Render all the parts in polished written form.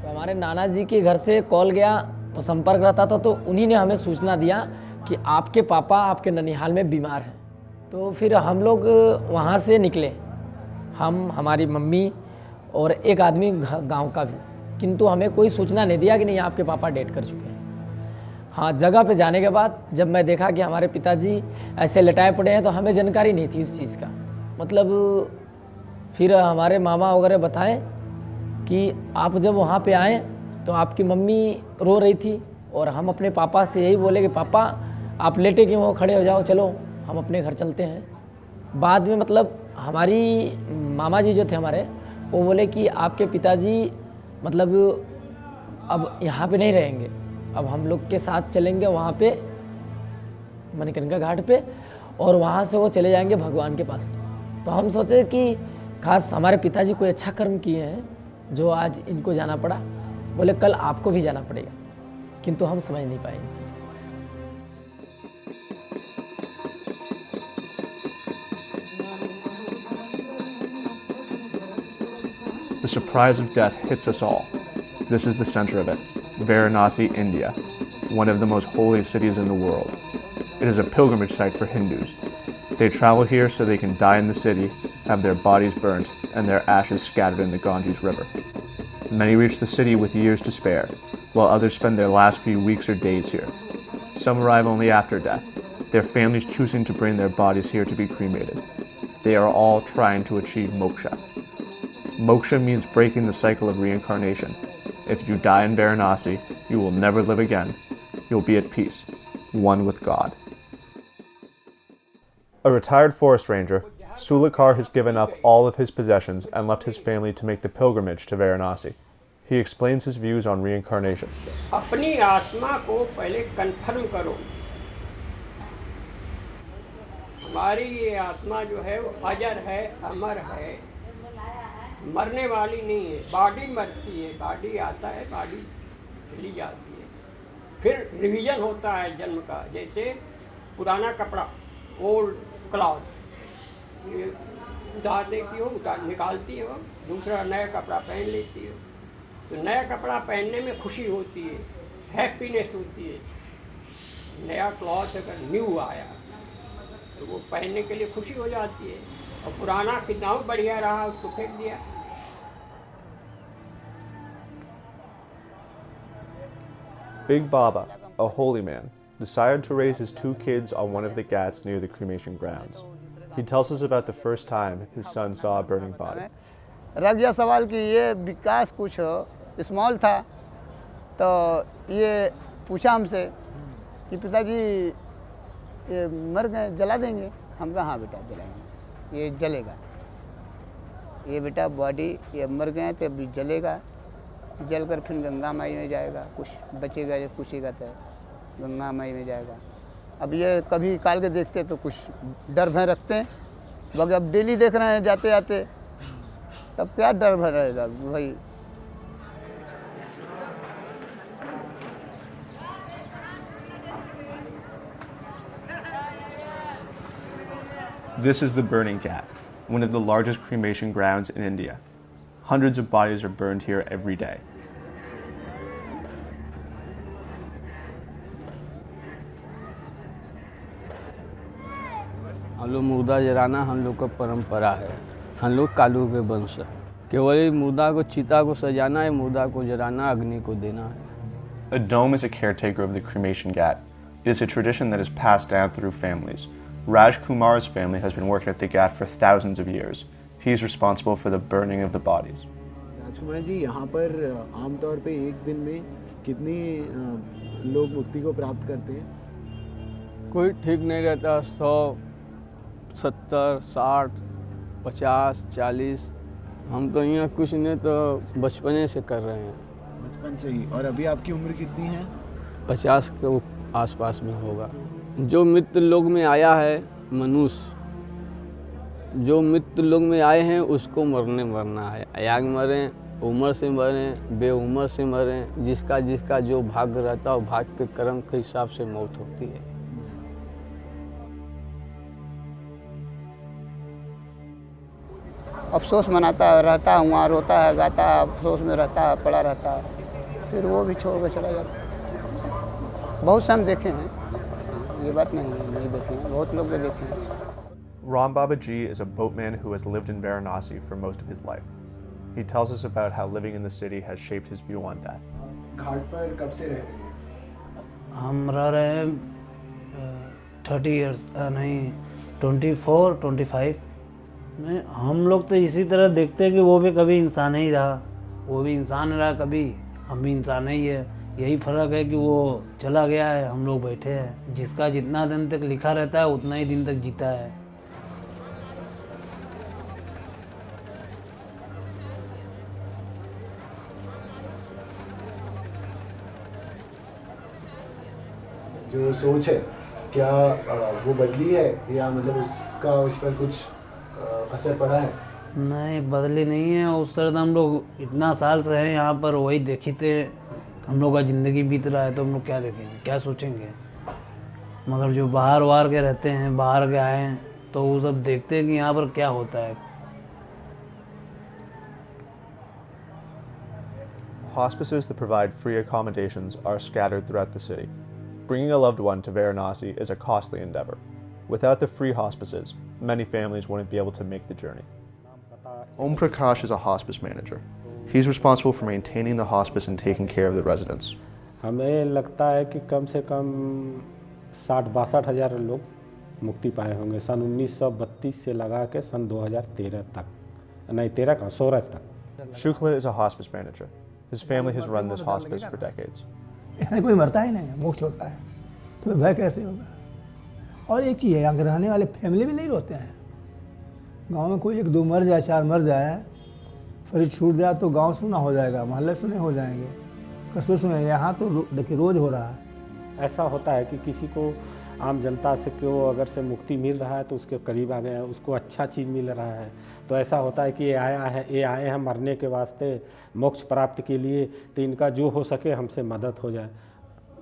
तो हमारे नाना जी के घर से कॉल गया तो संपर्क रहता था, तो उन्हीं ने हमें सूचना दिया कि आपके पापा आपके ननिहाल में बीमार हैं। तो फिर हम लोग वहाँ से निकले, हम, हमारी मम्मी और एक आदमी गांव का भी, किंतु हमें कोई सूचना नहीं दिया कि नहीं आपके पापा डेथ कर चुके हैं। हाँ, जगह पे जाने के बाद जब मैं देखा कि हमारे पिताजी ऐसे लटाए पड़े हैं तो हमें जानकारी नहीं थी उस चीज़ का। मतलब फिर हमारे मामा वगैरह बताएं कि आप जब वहाँ पे आए तो आपकी मम्मी रो रही थी और हम अपने पापा से यही बोले कि पापा आप लेटे क्यों हो, खड़े हो जाओ, चलो हम अपने घर चलते हैं। बाद में मतलब हमारी मामा जी जो थे हमारे, वो बोले कि आपके पिताजी मतलब अब यहाँ पे नहीं रहेंगे, अब हम लोग के साथ चलेंगे वहाँ पे मणिकर्णिका घाट पे, और वहाँ से वो चले जाएंगे भगवान के पास। तो हम सोचे कि खास हमारे पिताजी कोई अच्छा कर्म किए हैं जो आज इनको जाना पड़ा। बोले कल आपको भी जाना पड़ेगा, किंतु हम समझ नहीं पाए इन चीज़ों को। The surprise of death hits us all. This is the center of it, Varanasi, India, one of the most holy cities in the world. It is a pilgrimage site for Hindus. They travel here so they can die in the city, have their bodies burnt, and their ashes scattered in the Ganges River. Many reach the city with years to spare, while others spend their last few weeks or days here. Some arrive only after death, their families choosing to bring their bodies here to be cremated. They are all trying to achieve moksha. Moksha means breaking the cycle of reincarnation. If you die in Varanasi, you will never live again. You'll be at peace, one with God. A retired forest ranger, Sulakar has given up all of his possessions and left his family to make the pilgrimage to Varanasi. He explains his views on reincarnation. अपनी आत्मा को पहले confirm करो। हमारी ये आत्मा जो है वो अजर है, अमर है, मरने वाली नहीं है। बॉडी मरती है, बॉडी आता है, बॉडी चली जाती है, फिर रिवीजन होता है जन्म का। जैसे पुराना कपड़ा, ओल्ड क्लॉथ, ये उतार देती हो, उतार निकालती हो, दूसरा नया कपड़ा पहन लेती हो। तो नया कपड़ा पहनने में खुशी होती है, हैप्पीनेस होती है। नया क्लॉथ अगर न्यू आया तो वो पहनने के लिए खुशी हो जाती है, और पुराना कितना बढ़िया रहा उसको फेंक दिया। Big Baba, a holy man, decided to raise his two kids on one of the ghats near the cremation grounds. He tells us about the first time his son saw a burning body. रह गया सवाल कि ये विकास कुछ small था, तो ये पूछा हमसे कि पिताजी ये मर गए, जला देंगे? हम कहा हाँ बेटा जलाएंगे, ये जलेगा, ये बेटा बॉडी ये मर गए तो अभी जलेगा, जलकर फिर गंगा माई में जाएगा, कुछ बचेगा जो कुछेगा तो गंगा माई में जाएगा। अब ये कभी काल के देखते तो कुछ डर भय रखते हैं, बाकी अब डेली देख रहे हैं जाते जाते, तब क्या डर भय रहेगा भाई। This is the burning ghat, one of the largest cremation grounds in India. Hundreds of bodies are burned here every day. हम लोग मुर्दा जलाना हम लोग का परंपरा है, हम लोग कालू के वंश है। केवल मुर्दा को चिता को सजाना है, मुर्दा को जलाना, अग्नि को देना है। A dome is a caretaker of the cremation ghat. It is a tradition that is passed down through families. Raj Kumar's family has been working at the ghat for thousands of years. He is responsible for the burning of the bodies. Rajkumar ji, यहाँ पर आमतौर पे एक दिन में कितनी लोग मुक्ति को प्राप्त करते हैं? कोई ठीक नहीं रहता, 100, 70, 60, 50, 40। हम तो यहाँ कुछ नहीं तो बचपने से कर रहे हैं। बचपन से ही? और अभी आपकी उम्र कितनी है? 50 के आसपास में होगा। जो मृत्यु लोक में आया है मनुष्य, जो मृत्यु लोक में आए हैं उसको मरना है। अयाग मरें, उम्र से मरें, बेउम्र से मरें, जिसका जिसका जो भाग्य रहता है भाग्य के कर्म के हिसाब से मौत होती है। अफसोस मनाता रहता है, वहाँ रोता है, गाता है, अफसोस में रहता है, पड़ा रहता है। फिर वो भी छोड़ कर चला जाता है। बहुत से हम देखे हैं, ये बात नहीं है नहीं देखे हैं, बहुत लोग के देखे हैं। Ram Baba Ji is a boatman who has lived in Varanasi for most of his life. He tells us about how living in the city has shaped his view on that. घाट पर कब से रह रहे हैं? हम रह रहे हैं 30 ईयर्स नहीं 24-25 में। हम लोग तो इसी तरह देखते हैं कि वो भी कभी इंसान ही रहा, वो भी इंसान रहा कभी, हम भी इंसान ही है। यही फ़र्क है कि वो चला गया है, हम लोग बैठे हैं। जिसका जितना दिन तक लिखा रहता है उतना ही दिन तक जीता है। जो सोच है क्या वो बदली है या मतलब उसका उस पर कुछ असर पड़ा है? नहीं बदली नहीं है। उस तरह तो हम लोग इतना साल से हैं यहाँ पर, वही देखी थे। हम लोग का ज़िंदगी बीत रहा है तो हम लोग क्या देखेंगे, क्या सोचेंगे। मगर जो बाहर के रहते हैं, बाहर के आए हैं, तो वो सब देखते हैं कि यहाँ पर क्या होता है। Hospices that provide free accommodations are scattered throughout the city. Bringing a loved one to Varanasi is a costly endeavor. Without the free hospices, many families wouldn't be able to make the journey. Om Prakash is a hospice manager. He's responsible for maintaining the hospice and taking care of the residents. हमें लगता है कि कम से कम 60-62 हज़ार लोग मुक्ति पाए होंगे सन 1932 से लगा के सन 2013 तक, नहीं 16 तक। Shukla is a hospice manager. His family has run this hospice for decades. यहाँ कोई मरता ही नहीं है, मोक्ष होता है, तो भय कैसे होगा। और एक चीज़ है, यहाँ रहने वाले फैमिली भी नहीं रोते हैं। गांव में कोई 1-2 मर जाए, 4 मर जाए, शरीर छूट जाए तो गांव सुना हो जाएगा, मोहल्ले सुने हो जाएंगे, कस्बे सुने। यहाँ तो देखिए रोज़ हो रहा है। ऐसा होता है कि किसी को आम जनता से क्यों अगर से मुक्ति मिल रहा है तो उसके करीब आ गए, उसको अच्छा चीज़ मिल रहा है, तो ऐसा होता है कि ये आए हैं मरने के वास्ते, मोक्ष प्राप्त के लिए, तो इनका जो हो सके हमसे मदद हो जाए।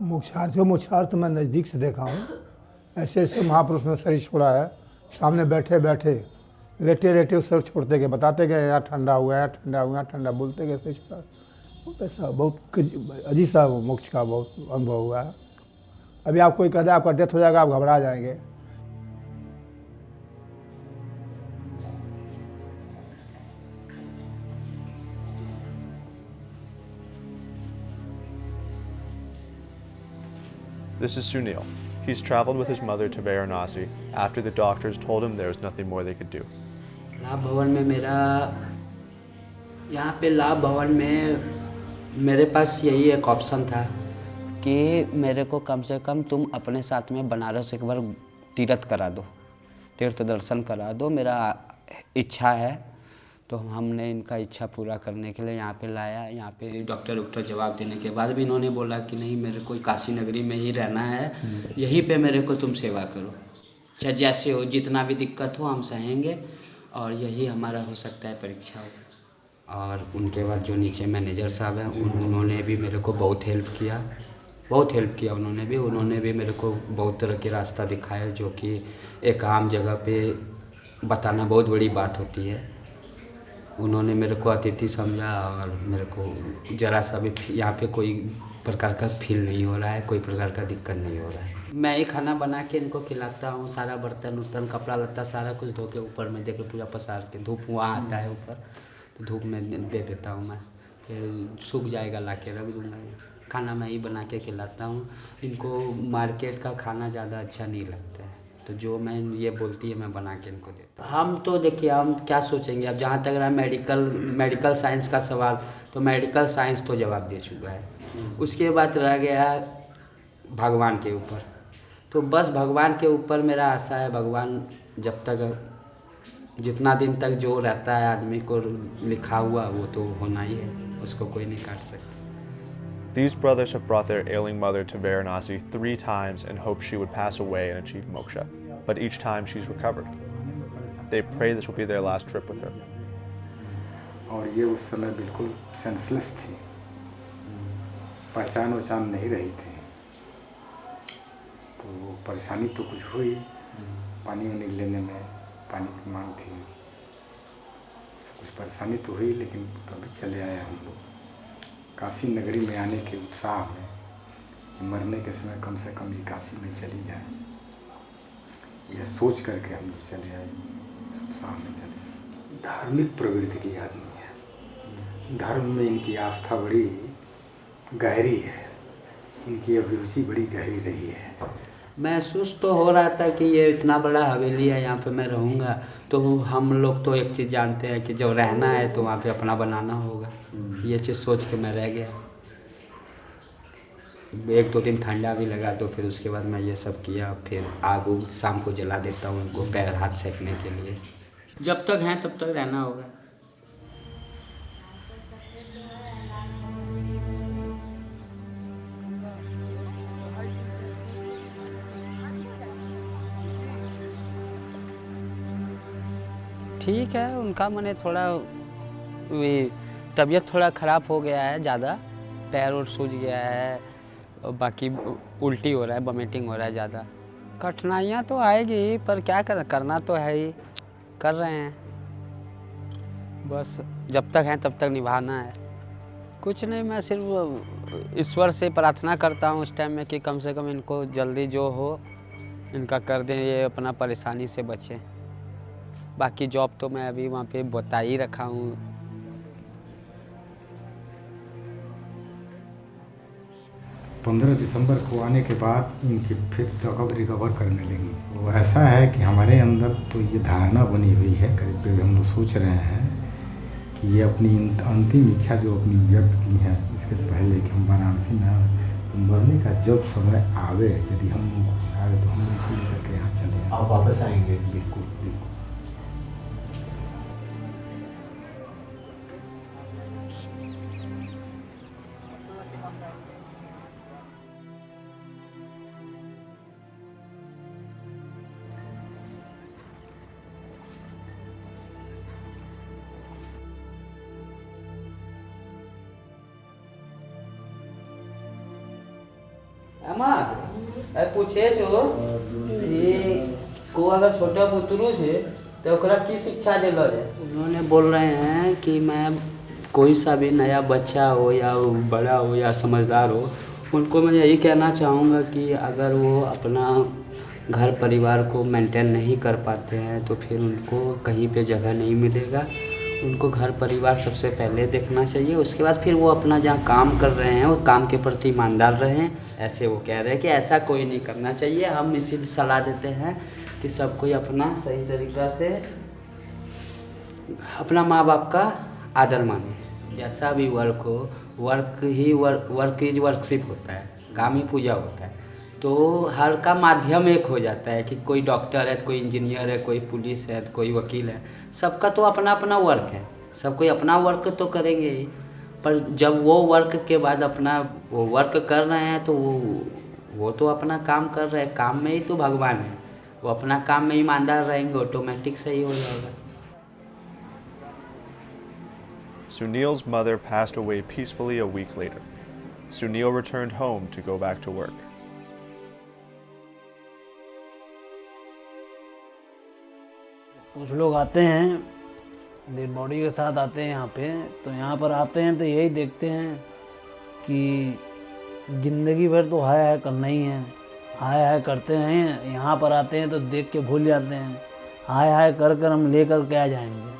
मोक्षार्थ मैं नज़दीक से देखा हूँ। ऐसे ऐसे महापुरुष ने शरीर छोड़ा है, सामने बैठे बैठे लेटे उस शरीर छोड़ते गए, बताते गए यार ठंडा हुआ है, ठंडा हुआ है, ठंडा बोलते गए शरीर छोड़ा। ऐसा बहुत अजीब सा मोक्ष का बहुत अनुभव हुआ है। अभी आप कोई कहता है आपका डेथ हो जाएगा, आप घबरा जाएंगे। This is Sunil. He's traveled with his mother to Varanasi after the doctors told him there was nothing more they could do. लाभ भवन में यहाँ पे लाभ भवन में मेरे पास यही एक ऑप्शन था कि मेरे को कम से कम तुम अपने साथ में बनारस एक बार तीर्थ करा दो, तीर्थ दर्शन करा दो, मेरा इच्छा है। तो हमने इनका इच्छा पूरा करने के लिए यहाँ पे लाया। यहाँ पे डॉक्टर जवाब देने के बाद भी इन्होंने बोला कि नहीं, मेरे को काशी नगरी में ही रहना है, यहीं पे मेरे को तुम सेवा करो, चाहे जैसे हो, जितना भी दिक्कत हो हम सहेंगे, और यही हमारा हो सकता है परीक्षा हो। और उनके बाद जो नीचे मैनेजर साहब हैं उन्होंने भी मेरे को बहुत हेल्प किया उन्होंने भी मेरे को बहुत तरह के रास्ता दिखाया, जो कि एक आम जगह पे बताना बहुत बड़ी बात होती है। उन्होंने मेरे को अतिथि समझा और मेरे को ज़रा सा भी यहाँ पे कोई प्रकार का फील नहीं हो रहा है, कोई प्रकार का दिक्कत नहीं हो रहा है। मैं ही खाना बना के इनको खिलाता हूँ, सारा बर्तन उर्तन कपड़ा लत्ता सारा कुछ धो के ऊपर में देकर पूरा पसार के, धूप वहाँ आता है ऊपर, तो धूप में दे देता हूँ मैं, फिर सूख जाएगा ला के रख दूँगा। खाना मैं ही बना के खिलाता हूँ इनको। मार्केट का खाना ज़्यादा अच्छा नहीं लगता है, तो जो मैं ये बोलती है मैं बना के इनको देता हूँ। हम तो देखिए हम क्या सोचेंगे, अब जहाँ तक रहा मेडिकल साइंस का सवाल, तो मेडिकल साइंस तो जवाब दे चुका है। उसके बाद रह गया भगवान के ऊपर, तो बस भगवान के ऊपर मेरा आशा है। भगवान जब तक जितना दिन तक जो रहता है आदमी को लिखा हुआ वो तो होना ही है, उसको कोई नहीं काट सकता। These brothers have brought their ailing mother to Varanasi 3 times in hopes she would pass away and achieve moksha, but each time she's recovered. They pray this will be their last trip with her. और ये उस समय बिल्कुल senseless थी, पहचान नहीं रही थी, तो परेशानी तो कुछ हुई, पानी वानी लेने में पानी की मांग थी, कुछ परेशानी तो हुई, लेकिन तभी चले आए हम लोग। काशी नगरी में आने के उत्साह में कि मरने के समय कम से कम ये काशी में चली जाए, यह सोच करके हम लोग चले आए, इस उत्साह में चले। धार्मिक प्रवृत्ति की आदमी है, धर्म में इनकी आस्था बड़ी गहरी है, इनकी अभिरुचि बड़ी गहरी रही है। महसूस तो हो रहा था कि ये इतना बड़ा हवेली है, यहाँ पे मैं रहूँगा, तो हम लोग तो एक चीज़ जानते हैं कि जब रहना है तो वहाँ पे अपना बनाना होगा। ये चीज़ सोच के मैं रह गया। 1-2 दिन ठंडा भी लगा तो फिर उसके बाद मैं ये सब किया। फिर आग उग शाम को जला देता हूँ उनको पैर हाथ सेकने के लिए। जब तक हैं तब तक रहना होगा। ठीक है, उनका मैंने थोड़ा तबीयत थोड़ा ख़राब हो गया है, ज़्यादा पैर और सूज गया है, और बाकी उल्टी हो रहा है, वॉमिटिंग हो रहा है ज़्यादा। कठिनाइयाँ तो आएगी, पर क्या करना तो है ही, कर रहे हैं। बस जब तक हैं तब तक निभाना है। कुछ नहीं, मैं सिर्फ ईश्वर से प्रार्थना करता हूँ उस टाइम में कि कम से कम इनको जल्दी जो हो इनका कर दें, ये अपना परेशानी से बचें। बाकी जॉब तो मैं अभी वहाँ पे बता ही रखा हूँ। पंद्रह दिसंबर को आने के बाद इनकी फिर रिकवर करने लगी। वो ऐसा है कि हमारे अंदर तो ये धारणा बनी हुई है, करीब करीब हम लोग सोच रहे हैं कि ये अपनी अंतिम इच्छा जो अपनी व्यक्त की है इसके पहले कि हम वाराणसी में मरने का जब समय आवे, यदि हम आवे तो हम लोग लेकर के यहाँ चले, आप वापस आएंगे? बिल्कुल बिल्कुल। पूछे को अगर छोटा पुत्रु से तो ओकरा की शिक्षा दिला जाए। उन्होंने बोल रहे हैं कि मैं कोई सा भी नया बच्चा हो या बड़ा हो या समझदार हो, उनको मैं यही कहना चाहूँगा कि अगर वो अपना घर परिवार को मेंटेन नहीं कर पाते हैं तो फिर उनको कहीं पे जगह नहीं मिलेगा। उनको घर परिवार सबसे पहले देखना चाहिए, उसके बाद फिर वो अपना जहाँ काम कर रहे हैं वो काम के प्रति ईमानदार रहें। ऐसे वो कह रहे हैं कि ऐसा कोई नहीं करना चाहिए। हम इसीलिए सलाह देते हैं कि सब कोई अपना सही तरीक़ा से अपना माँ बाप का आदर माने। जैसा भी वर्क हो, वर्क इज वर्कशिप होता है, काम ही पूजा होता है। तो हर का माध्यम एक हो जाता है कि कोई डॉक्टर है तो कोई इंजीनियर है, कोई पुलिस है तो कोई वकील है। सबका तो अपना अपना वर्क है, सब कोई अपना वर्क तो करेंगे ही, पर जब वो वर्क के बाद अपना वो वर्क कर रहे हैं तो वो तो अपना काम कर रहे हैं, काम में ही तो भगवान है। वो अपना काम में ईमानदार रहेंगे, ऑटोमेटिक सही हो जाएगा। Sunil's mother passed away peacefully a week later. Sunil returned home to go back to work. कुछ लोग आते हैं डेड बॉडी के साथ आते हैं यहाँ पे, तो यहाँ पर आते हैं तो यही देखते हैं कि ज़िंदगी भर तो हाय हाय करना ही है, हाय हाय करते हैं। यहाँ पर आते हैं तो देख के भूल जाते हैं, हाय हाय कर कर हम लेकर के आ जाएंगे।